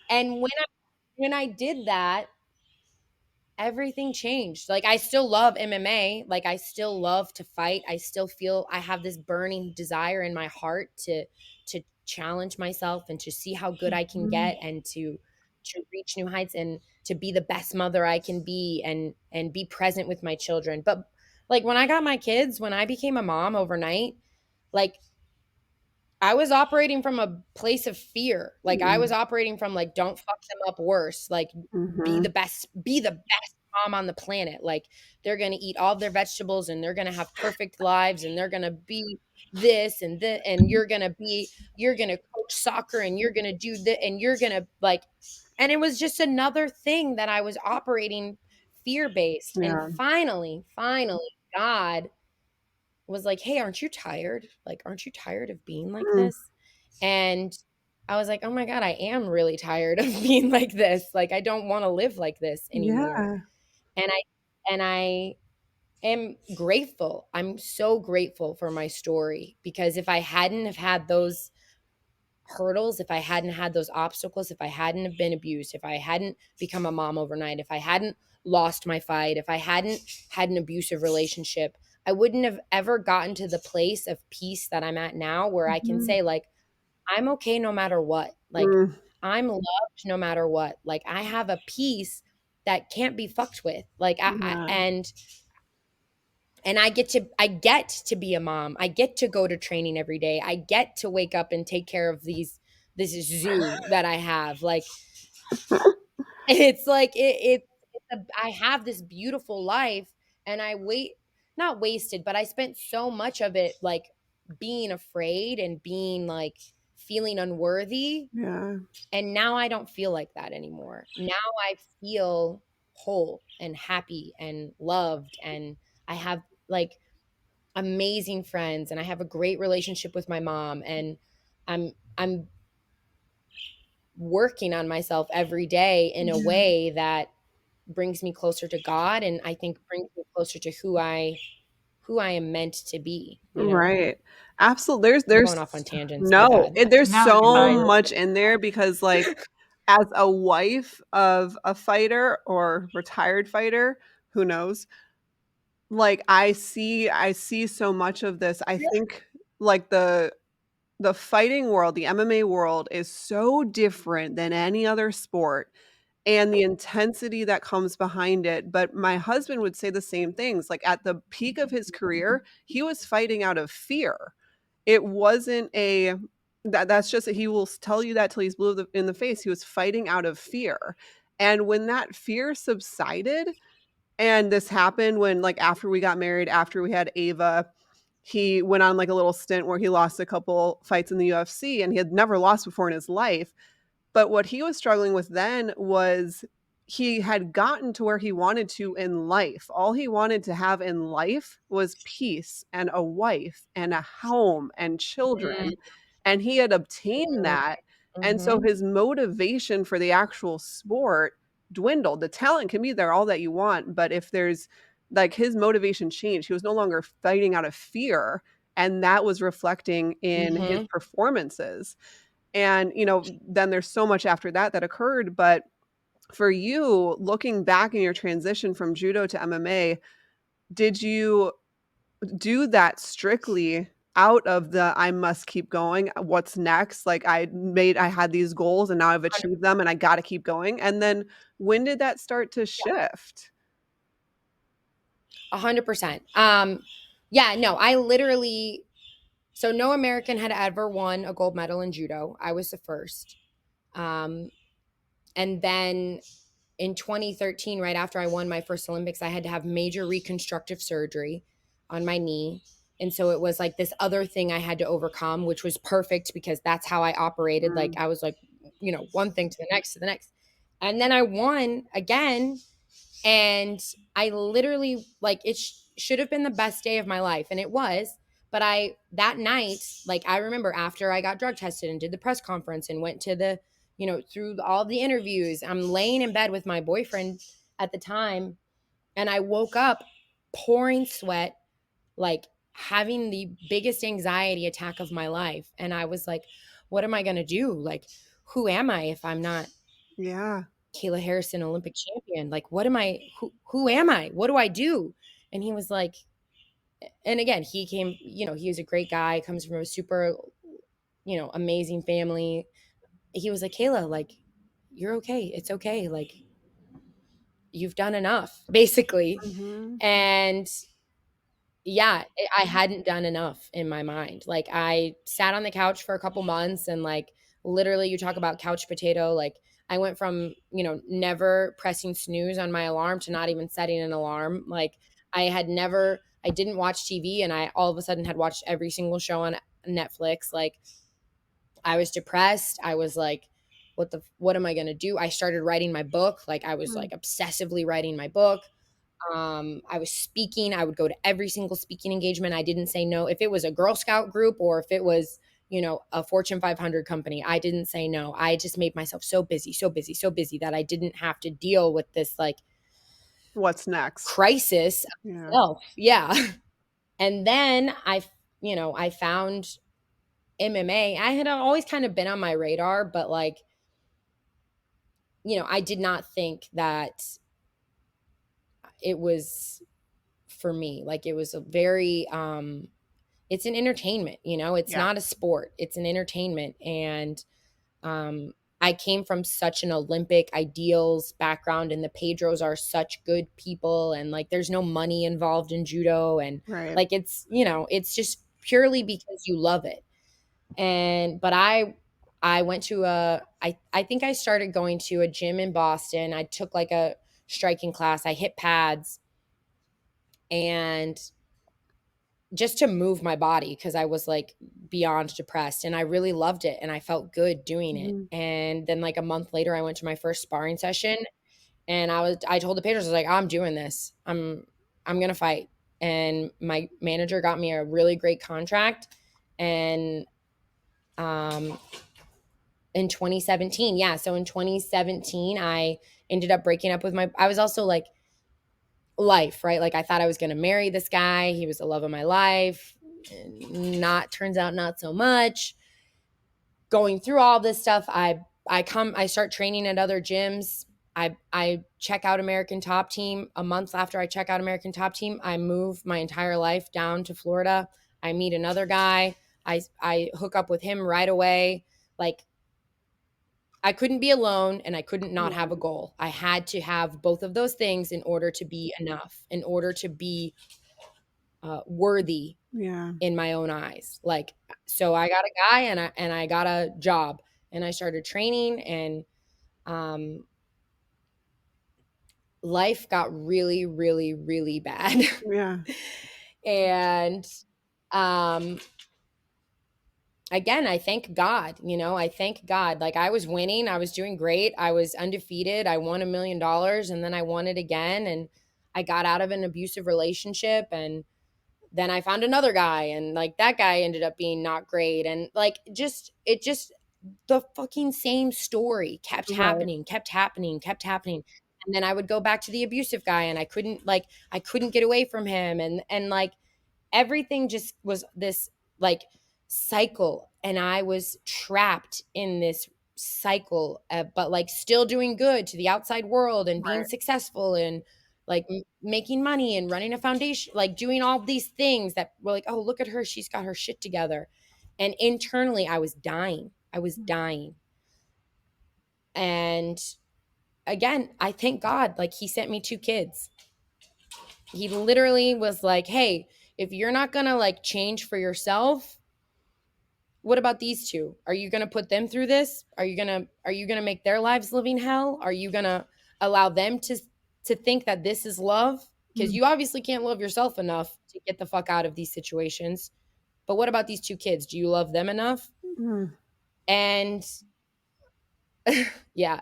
S3: and when I did that, everything changed. Like, I still love MMA. Like, I still love to fight. I still feel I have this burning desire in my heart to challenge myself and to see how good I can
S1: Mhm.
S3: get and to reach new heights and to be the best mother I can be and be present with my children. But like, when I got my kids, when I became a mom overnight, like, I was operating from a place of fear. Like, I was
S1: Mm,
S3: operating from like, don't fuck them up worse. Like,
S1: mhm.
S3: be the best mom on the planet. Like, they're going to eat all of their vegetables and they're going to have perfect lives and they're going to be this and that. And you're going to coach soccer and you're going to do that. And you're going to like, and it was just another thing that I was operating fear based. And
S1: Yeah.
S3: finally, God was like, "Hey, aren't you tired? Like, aren't you tired of being like
S1: Mm,
S3: this?" And I was like, "Oh my God, I am really tired of being like this. Like, I don't want to live like this anymore."
S1: yeah.
S3: And I am grateful. I'm so grateful for my story, because if I hadn't have had those hurdles, if I hadn't had those obstacles, if I hadn't have been abused, if I hadn't become a mom overnight, if I hadn't lost my fight, if I hadn't had an abusive relationship, I wouldn't have ever gotten to the place of peace that I'm at now, where I can
S1: Mhm.
S3: say, like, I'm okay no matter what. Like,
S1: Mm,
S3: I'm loved no matter what. Like, I have a peace that can't be fucked with. Like,
S1: yeah.
S3: and I get to be a mom. I get to go to training every day. I get to wake up and take care of this zoo that I have. Like, it's like I have this beautiful life, and I wait not wasted, but I spent so much of it like being afraid and being like feeling unworthy.
S1: Yeah.
S3: And now I don't feel like that anymore. Now I feel whole and happy and loved, and I have like amazing friends, and I have a great relationship with my mom, and I'm working on myself every day in a
S1: Yeah.
S3: way that brings me closer to God, and I think brings me closer to who I am meant to be, you know?
S1: Right. Absolutely.
S3: I'm
S1: There's
S3: going off on tangents. My
S1: no,
S3: bad.
S1: there's
S2: No, you're
S1: so
S2: fine.
S1: much in there because, like, as a wife of a fighter or retired fighter, who knows? Like, I see so much of this. I think, like, the fighting world, the MMA world is so different than any other sport and the intensity that comes behind it, but my husband would say the same things, like, at the peak of his career, he was fighting out of fear. It wasn't a that's just he will tell you that till he's blue in the face, he was fighting out of fear, and when that fear subsided and this happened when, like, after we got married, after we had Ava, he went on, like, a little stint where he lost a couple fights in the UFC, and he had never lost before in his life, but what he was struggling with then was he had gotten to where he wanted to in life. All he wanted to have in life was peace and a wife and a home and children, and he had obtained that, and so
S3: Mm-hmm.
S1: his motivation for the actual sport dwindled. The talent can be there all that you want, but if there's like, his motivation changed. He was no longer fighting out of fear, and that was reflecting in his
S3: Mm-hmm.
S1: performances. And, then there's so much after that that occurred, but for you, looking back in your transition from judo to MMA, did you do that strictly out of the, "I must keep going, what's next?" Like, I had these goals and now I've achieved them and I gotta keep going, and then when did that start to shift?
S3: 100%. Yeah, no, I literally So no American had ever won a gold medal in judo. I was the first. Um, and then in 2013, right after I won my first Olympics, I had to have major reconstructive surgery on my knee. And so it was like this other thing I had to overcome, which was perfect because that's how I operated. Like
S1: Mm.
S3: I was like, one thing to the next to the next. And then I won again. And I literally, like, it should have been the best day of my life. And it was. But that night, like, I remember after I got drug tested and did the press conference and went to through all the interviews, I'm laying in bed with my boyfriend at the time. And I woke up pouring sweat, like having the biggest anxiety attack of my life. And I was like, what am I going to do? Like, who am I if I'm not
S1: Yeah.
S3: Kayla Harrison, Olympic champion? Like, what am I? Who am I? What do I do? And he was like, and again, he came, he was a great guy, comes from a super, amazing family. He was like, Kayla, like, you're okay. It's okay. Like, you've done enough, basically.
S1: Mhm.
S3: And yeah, I hadn't done enough in my mind. Like, I sat on the couch for a couple months and, like, literally, you talk about couch potato. Like, I went from, never pressing snooze on my alarm to not even setting an alarm. Like, I didn't watch TV, and I all of a sudden had watched every single show on Netflix. Like, I was depressed. I was like, what am I going to do? I started writing my book. Like, I was
S1: Mm.
S3: like obsessively writing my book. I was speaking. I would go to every single speaking engagement. I didn't say no. If it was a Girl Scout group or if it was, a Fortune 500 company, I didn't say no. I just made myself so busy, so busy, so busy that I didn't have to deal with this, like,
S1: What's next?
S3: crisis of
S1: Yeah.
S3: self. Yeah. And then I found MMA. I had always kind of been on my radar, but, like, I did not think that it was for me. Like, it was a very it's an entertainment, it's
S1: Yeah.
S3: not a sport, it's an entertainment. And um I came from such an Olympic ideals background, and the Pedros are such good people, and, like, there's no money involved in judo, and,
S1: Right.
S3: like, it's just purely because you love it. And but I went to I think I started going to a gym in Boston. I took, like, a striking class. I hit pads, and just to move my body because I was, like, beyond depressed, and I really loved it and I felt good doing it.
S1: Mhm.
S3: And then, like, a month later I went to my first sparring session, and I told the patrons, I was like, I'm doing this. I'm gonna fight. And my manager got me a really great contract. And um in 2017, yeah, so in 2017 I ended up breaking up with I was also like, life, right? Like, I thought I was going to marry this guy. He was the love of my life. Turns out not so much. Going through all this stuff, I start training at other gyms. I check out American Top Team. A month after I check out American Top Team, I move my entire life down to Florida. I meet another guy. I hook up with him right away. Like, I couldn't be alone and I couldn't not have a
S1: Right.
S3: goal. I had to have both of those things in order to be enough, in order to be worthy
S1: Yeah.
S3: in my own eyes. Like, so I got a guy and I got a job, and I started training, and um, life got really, really, really bad.
S1: Yeah.
S3: And um, again, I thank God, I thank God. Like, I was winning, I was doing great, I was undefeated, I won $1 million, and then I won it again, and I got out of an abusive relationship, and then I found another guy, and, like, that guy ended up being not great, and, like, the fucking same story kept
S1: Right.
S3: happening, kept happening, kept happening. And then I would go back to the abusive guy, and I couldn't get away from him, and like, everything just was this, like, cycle, and I was trapped in this cycle, but, like, still doing good to the outside world and being
S1: Right.
S3: successful, and, like, making money and running a foundation, like, doing all these things that were like, oh, look at her, she's got her shit together. And internally I was dying. I was dying. And again, I thank God, like, he sent me two kids. He literally was like, hey, if you're not gonna, like, change for yourself, what about these two? Are you going to put them through this? Are you going to make their lives living hell? Are you going to allow them to think that this is love? Because
S1: Mm,
S3: you obviously can't love yourself enough to get the fuck out of these situations. But what about these two kids? Do you love them enough?
S1: mm,
S3: And yeah,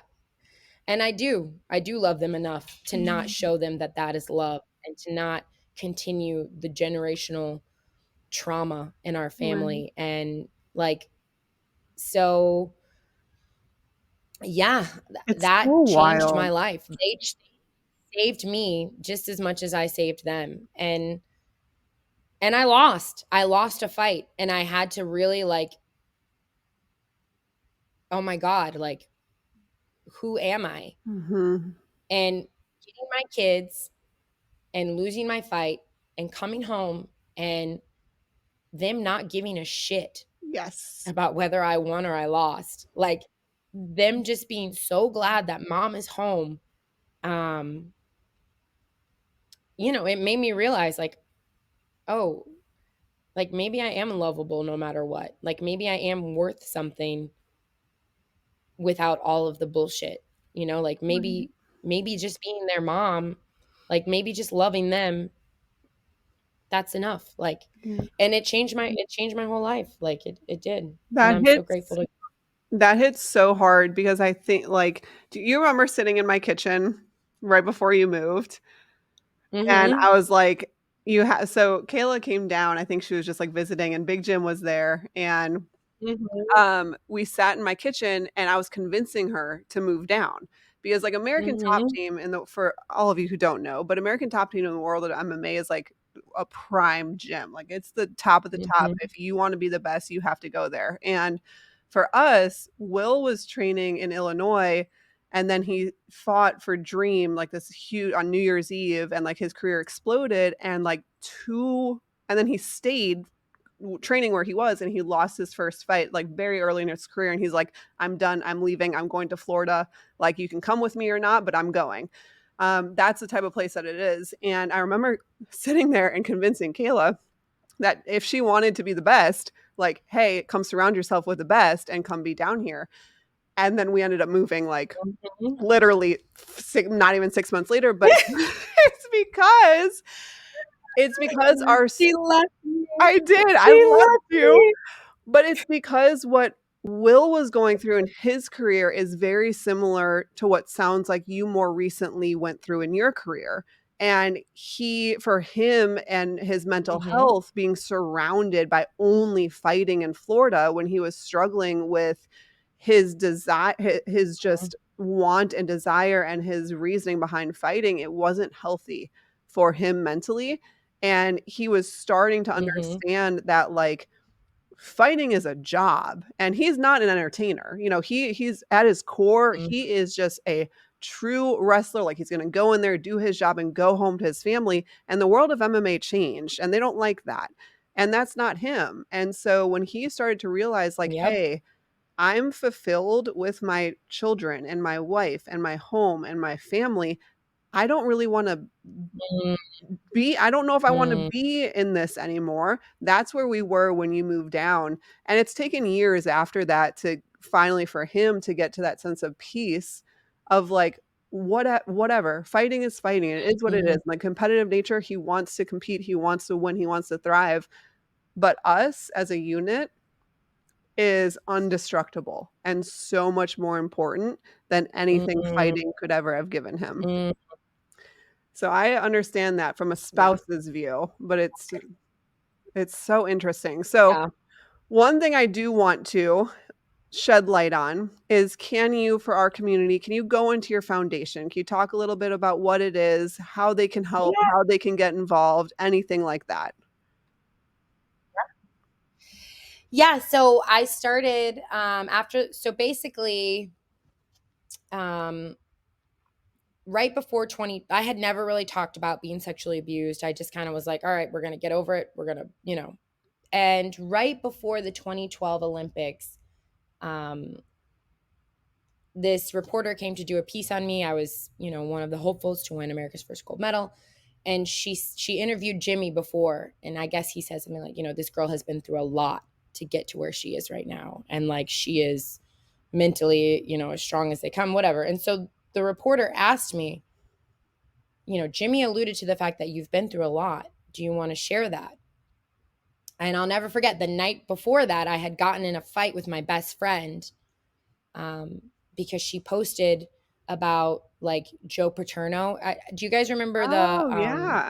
S3: and I do love them enough to not
S1: mm,
S3: show them that that is love, and to not continue the generational trauma in our
S1: right.
S3: family. And like, so yeah,
S1: It's so
S3: that changed my
S1: wild.
S3: life. They saved me just as much as I saved them. And I lost a fight, and I had to really like, oh my god, like, who am I?
S1: Mhm.
S3: And getting my kids and losing my fight and coming home and them not giving a shit
S1: Yes.
S3: about whether I won or I lost. Like, them just being so glad that mom is home. Um, it made me realize, like, oh, like, maybe I am lovable no matter what. Like, maybe I am worth something without all of the bullshit. Like,
S1: Right.
S3: maybe just being their mom, like, maybe just loving them, that's enough. Like,
S1: Yeah.
S3: and it changed my whole life. Like, it did. And
S1: That
S3: I'm so grateful
S1: hits
S3: to.
S1: that hits so hard because I think, like, do you remember sitting in my kitchen right before you moved? And
S3: Mhm.
S1: I was like, so Kayla came down, I think she was just, like, visiting, and Big Jim was there, and
S3: Mhm.
S1: we sat in my kitchen and I was convincing her to move down because like American Top
S3: Mhm.
S1: Team for all of you who don't know, but American Top Team in the world of MMA is like a prime gym. Like it's the top of the top.
S3: Mhm.
S1: If you want to be the best, you have to go there. And for us, Will was training in Illinois and then he fought for Dream like this huge on New Year's Eve and like his career exploded and like two and then he stayed training where he was and he lost his first fight like very early in his career and he's like, I'm done, I'm leaving, I'm going to Florida, like you can come with me or not, but I'm going. That's the type of place that it is. And I remember sitting there and convincing Kayla that if she wanted to be the best, like, hey, come surround yourself with the best and come be down here. And then we ended up moving like
S3: Mhm.
S1: literally not even 6 months later, but it's because it's because our
S3: She left me.
S1: I did. I
S3: She
S1: loved
S3: left
S1: you.
S3: me.
S1: But it's because what Will was going through in his career is very similar to what sounds like you more recently went through in your career. And for him and his mental
S3: Mhm.
S1: health, being surrounded by only fighting in Florida when he was struggling with his desire, his just want and desire and his reasoning behind fighting, it wasn't healthy for him mentally. And he was starting to
S3: Mhm.
S1: understand that, like, fighting is a job and he's not an entertainer. He's at his core,
S3: Mhm.
S1: he is just a true wrestler. Like he's going to go in there, do his job and go home to his family. And the world of MMA changed and they don't like that. And that's not him. And so when he started to realize like,
S3: Yep.
S1: hey, I'm fulfilled with my children and my wife and my home and my family. I don't really want to
S3: Mhm.
S1: I don't know if I wanna be in this anymore. That's where we were when you moved down, and it's taken years after that to finally for him to get to that sense of peace of, like, whatever, fighting is fighting, it is what it is,
S3: Mhm.
S1: like, competitive nature, he wants to compete, he wants to win, he wants to thrive, but us as a unit is undestructible and so much more important than anything
S3: Mhm.
S1: fighting could ever have given him.
S3: Mhm.
S1: So I understand that from a
S3: Yeah.
S1: spouse's view, but it's so interesting. So,
S3: Yeah.
S1: one thing I do want to shed light on is for our community, can you go into your foundation? Can you talk a little bit about what it is, how they can help,
S3: Yeah.
S1: how they can get involved, anything like that?
S3: Yeah. So I started so basically, um, right before 20, I had never really talked about being sexually abused. I just kind of was like, all right, we're going to get over it. We're going to. And right before the 2012 Olympics, um, this reporter came to do a piece on me. I was, one of the hopefuls to win America's first gold medal. And she interviewed Jimmy before, and I guess he said something like, this girl has been through a lot. to get to where she is right now. And like, she is mentally, as strong as they come, whatever. And so the reporter asked me, Jimmy alluded to the fact that you've been through a lot. Do you want to share that? And I'll never forget, the night before that, I had gotten in a fight with my best friend, because she posted about like Joe Paterno. Do you guys remember the
S1: Oh, yeah.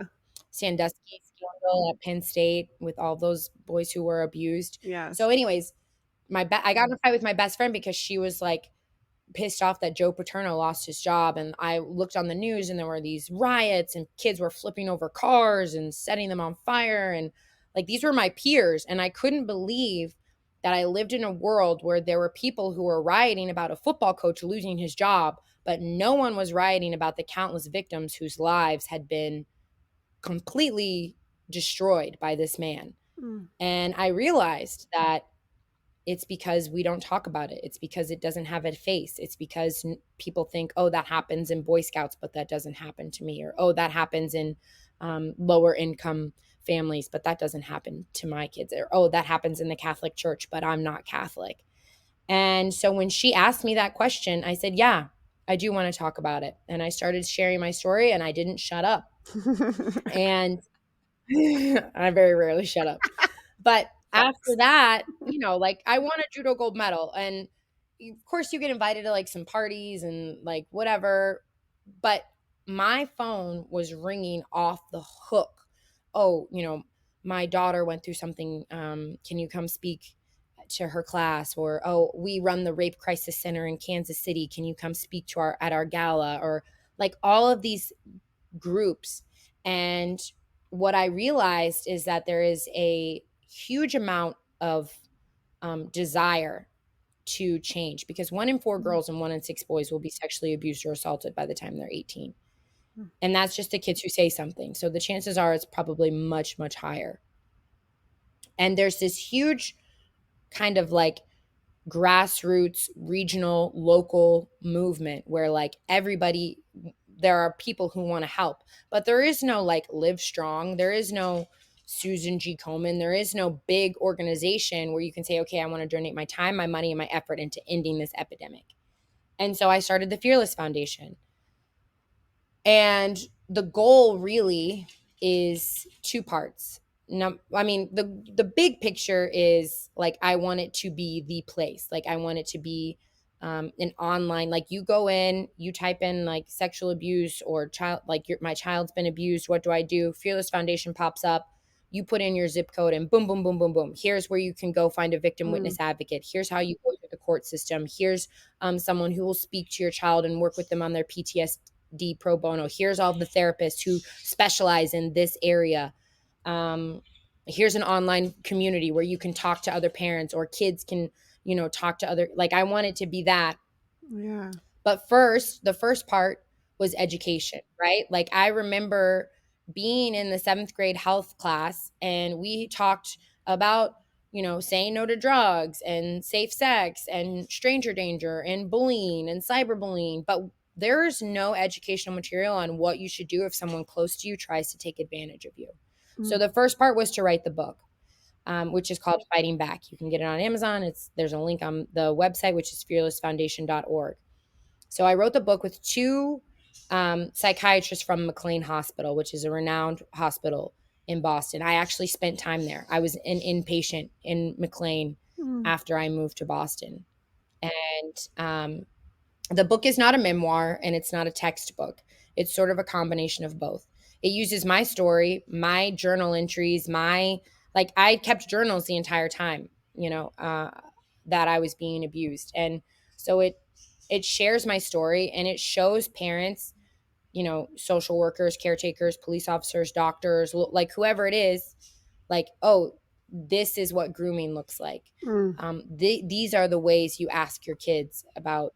S3: Sandusky scandal at Penn State with all those boys who were abused?
S1: Yes.
S3: So, anyways, I got in a fight with my best friend because she was like pissed off that Joe Paterno lost his job. And I looked on the news and there were these riots and kids were flipping over cars and setting them on fire. And like, these were my peers. And I couldn't believe that I lived in a world where there were people who were rioting about a football coach losing his job, but no one was rioting about the countless victims whose lives had been completely destroyed by this man.
S1: Mm.
S3: And I realized that it's because we don't talk about it. It's because it doesn't have a face. It's because people think, oh, that happens in Boy Scouts, but that doesn't happen to me. Or, oh, that happens in lower income families, but that doesn't happen to my kids. Or, oh, that happens in the Catholic Church, but I'm not Catholic. And so when she asked me that question, I said, yeah, I do want to talk about it. And I started sharing my story and I didn't shut up. And I very rarely shut up. But after that, like, I won a judo gold medal. And of course you get invited to like some parties and like whatever. But my phone was ringing off the hook. Oh, my daughter went through something. Can you come speak to her class? Or, oh, we run the Rape Crisis Center in Kansas City. Can you come speak to at our gala? Or like all of these groups. And what I realized is that there is a huge amount of desire to change, because 1 in 4 girls and 1 in 6 boys will be sexually abused or assaulted by the time they're 18. And that's just the kids who say something. So the chances are it's probably much, much higher. And there's this huge kind of like grassroots, regional, local movement where like everybody, there are people who want to help, but there is no like Live Strong. There is no Susan G. Komen. There is no big organization where you can say, okay, I want to donate my time, my money, and my effort into ending this epidemic. And so I started the Fearless Foundation. And the goal really is 2 parts. No, I mean, the big picture is like, I want it to be the place. Like, I want it to be an online, like you go in, you type in like sexual abuse or child, like my child's been abused. What do I do? Fearless Foundation pops up. You put in your zip code and boom, boom, boom, boom, boom. Here's where you can go find a victim witness advocate. Here's how you go through the court system. Here's someone who will speak to your child and work with them on their PTSD pro bono. Here's all the therapists who specialize in this area. Here's an online community where you can talk to other parents, or kids can, talk to other, like, I want it to be that.
S1: Yeah.
S3: But the first part was education, right? Like, I remember being in the 7th grade health class and we talked about, saying no to drugs and safe sex and stranger danger and bullying and cyberbullying. But there's no educational material on what you should do if someone close to you tries to take advantage of you. So the first part was to write the book, which is called Fighting Back. You can get it on Amazon. There's a link on the website, which is fearlessfoundation.org. So I wrote the book with 2 psychiatrists from McLean Hospital, which is a renowned hospital in Boston. I actually spent time there. I was an inpatient in McLean after I moved to Boston. And the book is not a memoir and it's not a textbook. It's sort of a combination of both. It uses my story, my journal entries, I kept journals the entire time, that I was being abused. And so it shares my story and it shows parents, social workers, caretakers, police officers, doctors, like whoever it is, like, oh, this is what grooming looks like. These are the ways you ask your kids about,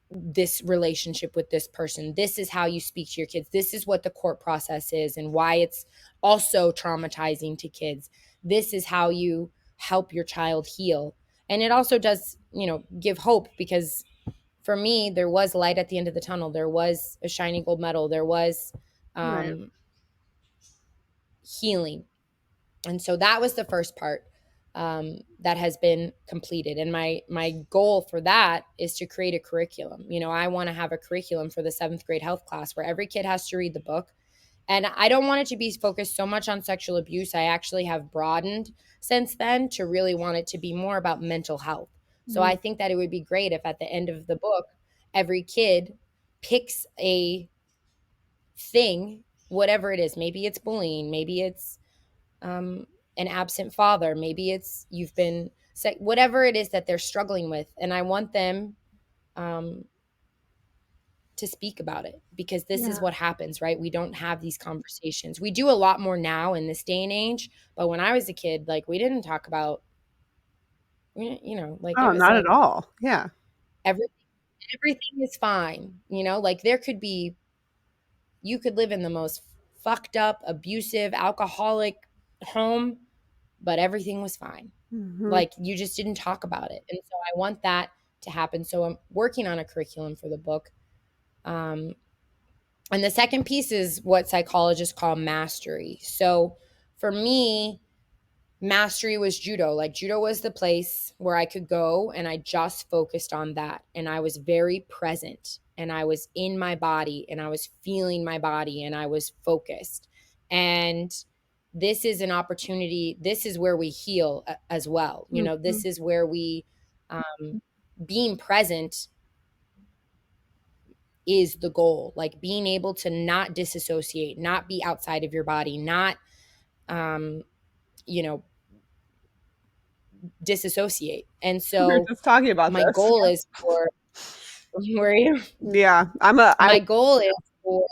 S3: this relationship with this person. This is how you speak to your kids. This is what the court process is and why it's also traumatizing to kids. This is how you help your child heal. And it also does, give hope, because for me, there was light at the end of the tunnel. There was a shiny gold medal. There was healing. And so that was the first part. that has been completed. And my goal for that is to create a curriculum. I want to have a curriculum for the 7th grade health class where every kid has to read the book. And I don't want it to be focused so much on sexual abuse. I actually have broadened since then to really want it to be more about mental health. So I think that it would be great if at the end of the book, every kid picks a thing, whatever it is. Maybe it's bullying, maybe it's an absent father, maybe it's you've been sick, whatever it is that they're struggling with. And I want them to speak about it, because this is what happens, right? We don't have these conversations. We do a lot more now in this day and age, but when I was a kid, like, we didn't talk about, like, it
S1: Oh,
S3: was
S1: not at
S3: like
S1: all. Yeah.
S3: everything everything is fine. Like, you could live in the most fucked up, abusive, alcoholic home, but everything was fine.
S1: Mhm.
S3: Like, you just didn't talk about it. And so I want that to happen. So I'm working on a curriculum for the book. And the second piece is what psychologists call mastery. So for me, mastery was judo. Like, judo was the place where I could go and I just focused on that. And I was very present and I was in my body and I was feeling my body and I was focused. And this is an opportunity. This is where we heal as well. This is where we, being present is the goal. Like, being able to not disassociate, not be outside of your body, not, you know, disassociate. And
S1: We were
S3: so
S1: just talking about
S3: my
S1: this.
S3: goal is for, where are you?
S1: Yeah.
S3: My goal is for,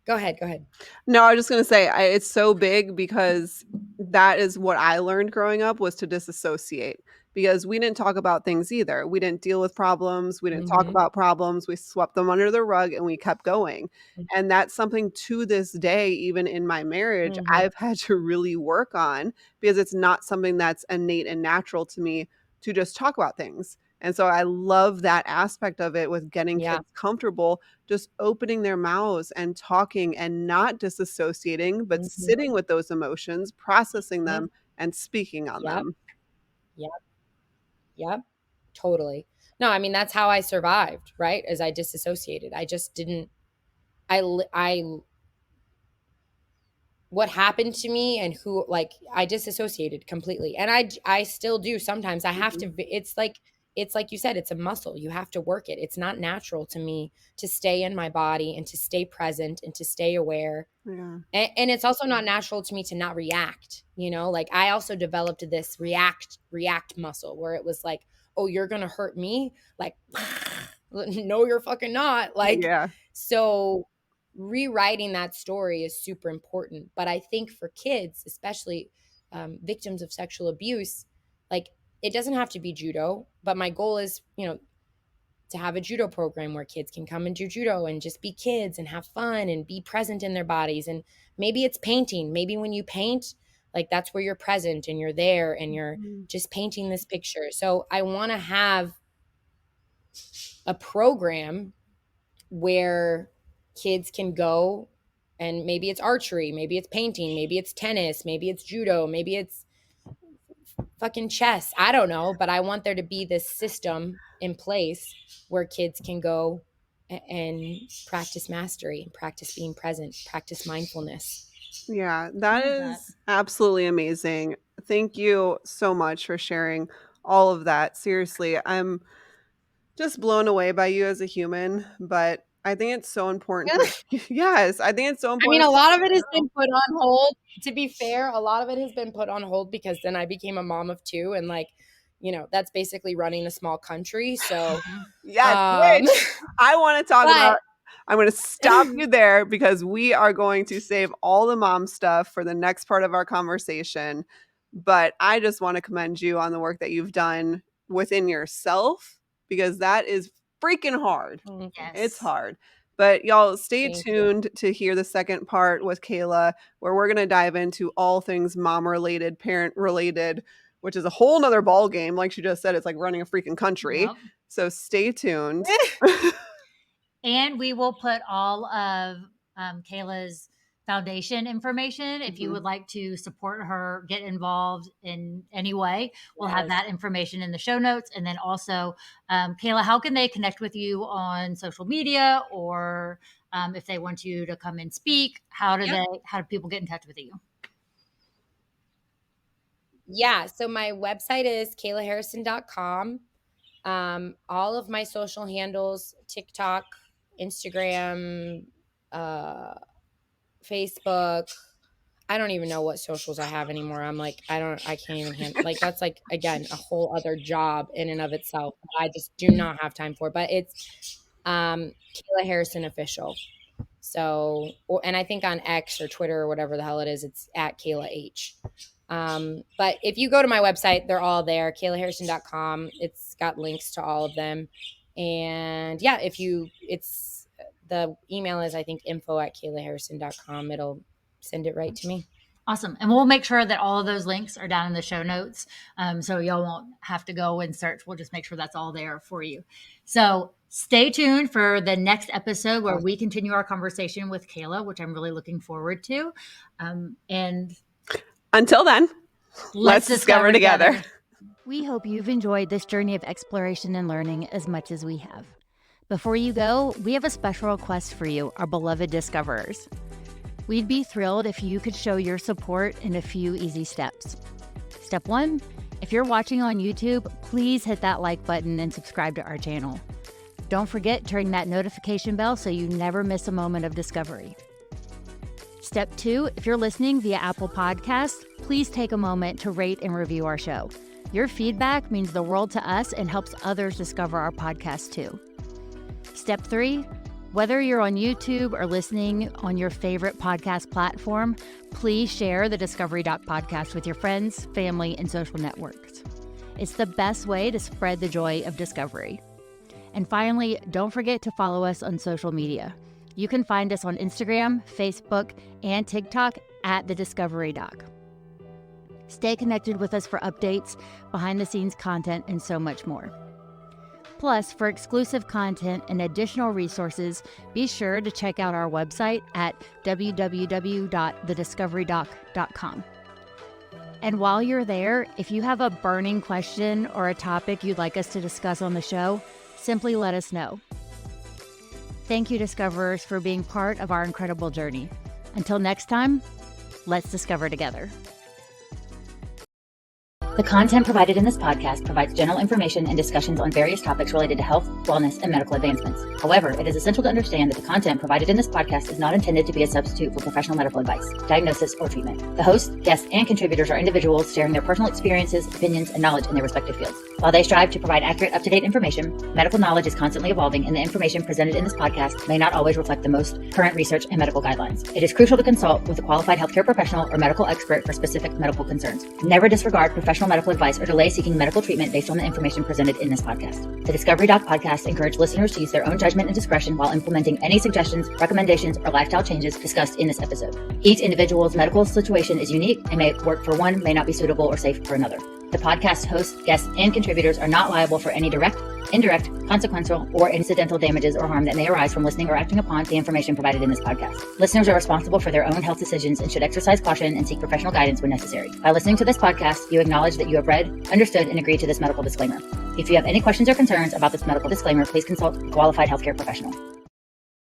S3: go ahead, go ahead.
S1: No, I was just gonna say, it's so big because that is what I learned growing up, was to disassociate, because we didn't talk about things either. We didn't deal with problems, we didn't talk
S3: Mm-hmm.
S1: about problems, we swept them under the rug and we kept going. And that's something to this day, even in my marriage,
S3: Mm-hmm.
S1: I've had to really work on, because it's not something that's innate and natural to me to just talk about things. And so I love that aspect of it, with getting
S3: Yeah.
S1: kids comfortable just opening their mouths and talking and not disassociating, but
S3: Mm-hmm.
S1: sitting with those emotions, processing
S3: Yep.
S1: them, and speaking on
S3: Yep.
S1: them.
S3: Yep. Yep. Totally. No, I mean, that's how I survived, right? As I disassociated. I just didn't, I what happened to me and who, like, I disassociated completely. And I still do sometimes. I have
S1: Mhm.
S3: to, it's like you said, it's a muscle. You have to work it. It's not natural to me to stay in my body and to stay present and to stay aware.
S1: Yeah.
S3: And it's also not natural to me to not react. Like, I also developed this react muscle where it was like, oh, you're gonna hurt me, like, no, you're fucking not, like.
S1: Yeah.
S3: So rewriting that story is super important. But I think for kids, especially victims of sexual abuse, like, it doesn't have to be judo, but my goal is, to have a judo program where kids can come and do judo and just be kids and have fun and be present in their bodies. And maybe it's painting. Maybe when you paint, like, that's where you're present and you're there and you're
S1: Mhm.
S3: just painting this picture. So I want to have a program where kids can go, and maybe it's archery, maybe it's painting, maybe it's tennis, maybe it's judo, maybe it's fucking chess. I don't know, but I want there to be this system in place where kids can go and practice mastery, practice being present, practice mindfulness.
S1: Yeah, that
S2: love that.
S1: is absolutely amazing. Thank you so much for sharing all of that. Seriously, I'm just blown away by you as a human, but I think it's so important for yes, I think it's so
S3: I mean,
S1: important
S3: a
S1: for
S3: lot of it has been put on hold. To be fair, a lot of it has been put on hold because then I became a mom of two, and, like, that's basically running a small country. So,
S1: yes,
S3: um,
S1: which I wanna talk
S3: but
S1: about. I'm gonna stop you there, because we are going to save all the mom stuff for the next part of our conversation, but I just wanna commend you on the work that you've done within yourself, because that is freaking hard. It's
S2: Yes.
S1: hard. But y'all, stay
S3: thank you.
S1: tuned to hear the second part with Kayla, where we're gonna dive into all things mom related, parent related, which is a whole nother ball game. Like she just said, it's like running a freaking country.
S2: Yep.
S1: So stay tuned.
S2: And we will put all of Kayla's foundation information. If you would like to support her, get involved in any way, we'll have that information in the show notes. And then also, Kayla, how can they connect with you on social media, or if they want you to come and speak, how do people get in touch with you?
S3: Yeah, so my website is kaylaharrison.com. All of my social handles, TikTok, Instagram, Facebook. I don't even know what socials I have anymore. I'm like, I can't even handle, like, that's like, again, a whole other job in and of itself. I just do not have time for, but it's Kayla Harrison Official. So, and I think on X or Twitter or whatever the hell it is, it's at Kayla H. But if you go to my website, they're all there, kaylaharrison.com. It's got links to all of them. And yeah, the email is, I think, info@kaylaharrison.com. It'll send it right to me.
S2: Awesome. And we'll make sure that all of those links are down in the show notes. So y'all won't have to go and search. We'll just make sure that's all there for you. So stay tuned for the next episode where we continue our conversation with Kayla, which I'm really looking forward to. And
S1: until then, let's discover together.
S2: We hope you've enjoyed this journey of exploration and learning as much as we have. Before you go, we have a special request for you, our beloved discoverers. We'd be thrilled if you could show your support in a few easy steps. Step 1, if you're watching on YouTube, please hit that like button and subscribe to our channel. Don't forget to ring that notification bell so you never miss a moment of discovery. Step 2, if you're listening via Apple Podcasts, please take a moment to rate and review our show. Your feedback means the world to us and helps others discover our podcast too. Step 3, whether you're on YouTube or listening on your favorite podcast platform, please share the Discovery Doc podcast with your friends, family, and social networks. It's the best way to spread the joy of discovery. And finally, don't forget to follow us on social media. You can find us on Instagram, Facebook, and TikTok at The Discovery Doc. Stay connected with us for updates, behind-the-scenes content, and so much more. Plus, for exclusive content and additional resources, be sure to check out our website at www.thediscoverydoc.com. And while you're there, if you have a burning question or a topic you'd like us to discuss on the show, simply let us know. Thank you, Discoverers, for being part of our incredible journey. Until next time, let's discover together. The content provided in this podcast provides general information and discussions on various topics related to health, wellness, and medical advancements. However, it is essential to understand that the content provided in this podcast is not intended to be a substitute for professional medical advice, diagnosis, or treatment. The hosts, guests, and contributors are individuals sharing their personal experiences, opinions, and knowledge in their respective fields. While they strive to provide accurate, up-to-date information, medical knowledge is constantly evolving, and the information presented in this podcast may not always reflect the most current research and medical guidelines. It is crucial to consult with a qualified healthcare professional or medical expert for specific medical concerns. Never disregard professional medical advice or delay seeking medical treatment based on the information presented in this podcast. The Discovery Doc podcast encourages listeners to use their own judgment and discretion while implementing any suggestions, recommendations, or lifestyle changes discussed in this episode. Each individual's medical situation is unique and may work for one, may not be suitable or safe for another. The podcast hosts, guests, and contributors are not liable for any direct, indirect, consequential, or incidental damages or harm that may arise from listening or acting upon the information provided in this podcast. Listeners are responsible for their own health decisions and should exercise caution and seek professional guidance when necessary. By listening to this podcast, you acknowledge that you have read, understood, and agreed to this medical disclaimer. If you have any questions or concerns about this medical disclaimer, please consult a qualified healthcare professional.